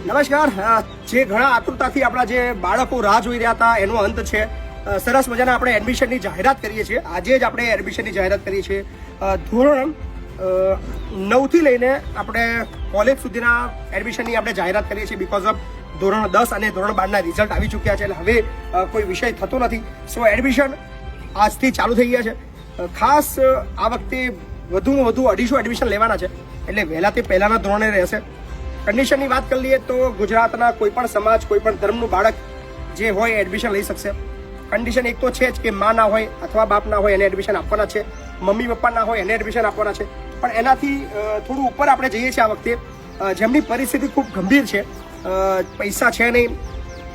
નમસ્કાર. જે ઘણા આતુરતાથી આપણા જે બાળકો રાહ જોઈ રહ્યા હતા એનો અંત છે. સરસ મજાના આપણે એડમિશનની જાહેરાત કરીએ છીએ. આજે જ આપણે એડમિશનની જાહેરાત કરીએ છીએ. ધોરણ 9 થી લઈને આપણે કોલેજ સુધીના એડમિશનની આપણે જાહેરાત કરીએ છીએ. બીકોઝ ઓફ ધોરણ 10 અને ધોરણ 12ના રિઝલ્ટ આવી ચૂક્યા છે, એટલે હવે કોઈ વિષય થતો નથી. સો એડમિશન આજથી ચાલુ થઈ ગયા છે. ખાસ આ વખતે વધુમાં વધુ 250 એડમિશન લેવાના છે, એટલે વહેલા તે પહેલાના ધોરણે રહેશે. કન્ડિશનની વાત કરી લઈએ તો ગુજરાતના કોઈ પણ સમાજ, કોઈ પણ ધર્મનું બાળક જે હોય એડમિશન લઈ શકશે. કન્ડિશન એક તો છે જ કે માં ના હોય અથવા બાપ ના હોય એને એડમિશન આપવાના છે, મમ્મી પપ્પા ના હોય એને એડમિશન આપવાના છે. પણ એનાથી થોડું ઉપર આપણે જઈએ છીએ આ વખતે, જેમની પરિસ્થિતિ ખૂબ ગંભીર છે, પૈસા છે નહીં,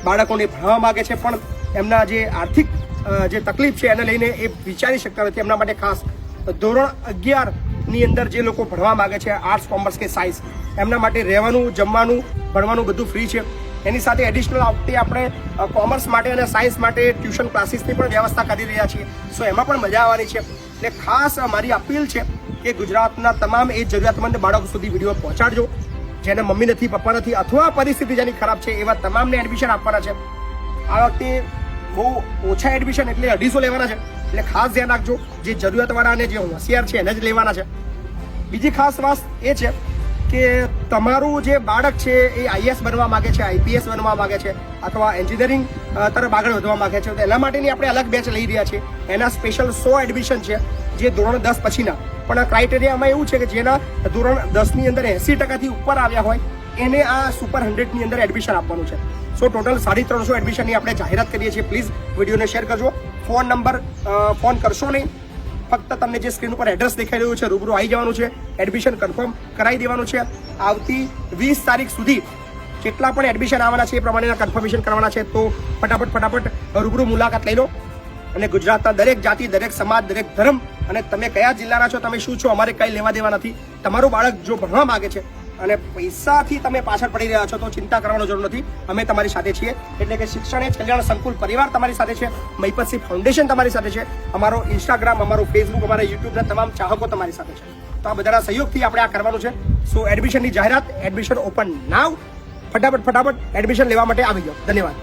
બાળકોને ભણવા માગે છે પણ એમના જે આર્થિક જે તકલીફ છે એને લઈને એ વિચારી શકતા નથી. એમના માટે ખાસ ધોરણ 11ની અંદર જે લોકો ભણવા માગે છે, આર્ટ્સ, કોમર્સ કે સાયન્સ, એમના માટે રહેવાનું, જમવાનું, ભણવાનું બધું ફ્રી છે. એની સાથે એડિશનલ આ વખતે આપણે કોમર્સ માટે અને સાયન્સ માટે ટ્યુશન ક્લાસીસની પણ વ્યવસ્થા કરી રહ્યા છીએ. સો એમાં પણ મજા આવવાની છે. એટલે ખાસ મારી અપીલ છે કે ગુજરાતના તમામ એ જરૂરિયાતમંદ બાળકો સુધી વિડીયો પહોંચાડજો. જેને મમ્મી નથી, પપ્પા નથી અથવા પરિસ્થિતિ જેની ખરાબ છે એવા તમામને એડમિશન આપવાના છે. આ વખતે બહુ ઓછા એડમિશન એટલે 250 લેવાના છે, એટલે ખાસ ધ્યાન રાખજો. જે જરૂરિયાતવાળા અને જે હોશિયાર છે એને જ લેવાના છે. બીજી ખાસ વાત એ છે કે તમારું જે બાળક છે એ આઈએએસ બનવા માંગે છે, આઈપીએસ બનવા માંગે છે અથવા એન્જિનિયરિંગ તરફ આગળ વધવા માંગે છે, તો એના માટેની આપણે અલગ બેચ લઈ રહ્યા છીએ. એના સ્પેશિયલ 100 એડમિશન છે જે ધોરણ 10 પછીના. પણ ક્રાઇટેરિયામાં એવું છે કે જેના ધોરણ 10ની અંદર 80% ઉપર આવ્યા હોય એને આ સુપર 100ની અંદર એડમિશન આપવાનું છે. સો ટોટલ 350 એડમિશનની આપણે જાહેરાત કરીએ છીએ. પ્લીઝ વિડીયોને શેર કરજો. ફોન નંબર ફોન કરશો નહીં, ફક્ત તમને જે સ્ક્રીન ઉપર એડ્રેસ દેખાઈ રહ્યું છે રૂબરૂ આવી જવાનું છે, એડમિશન કન્ફર્મ કરાવી દેવાનું છે. આવતી 20 તારીખ સુધી જેટલા પણ એડમિશન આવવાના છે એ પ્રમાણેના કન્ફર્મેશન કરવાના છે. તો ફટાફટ રૂબરૂ મુલાકાત લઈ લો. અને ગુજરાતના દરેક જાતિ, દરેક સમાજ, દરેક ધર્મ અને તમે કયા જિલ્લાના છો, તમે શું છો, અમારે કંઈ લેવા દેવા નથી. તમારું બાળક જો ભણવા માંગે છે અને પૈસાથી તમે પાછળ પડી રહ્યા છો તો ચિંતા કરવાનો જરૂર નથી. અમે તમારી સાથે છીએ. એટલે કે શિક્ષણ એ જ કલ્યાણ સંકુલ પરિવાર તમારી સાથે છે. મહિપતસિંહ ફાઉન્ડેશન તમારી સાથે છે. અમારો ઇન્સ્ટાગ્રામ, અમારું ફેસબુક, અમારા યુટ્યુબના તમામ ચાહકો તમારી સાથે છે. તો આ બધાના સહયોગથી આપણે આ કરવાનું છે. સો એડમિશનની જાહેરાત, એડમિશન ઓપન નાવ. ફટાફટ એડમિશન લેવા માટે આવી જાઓ. ધન્યવાદ.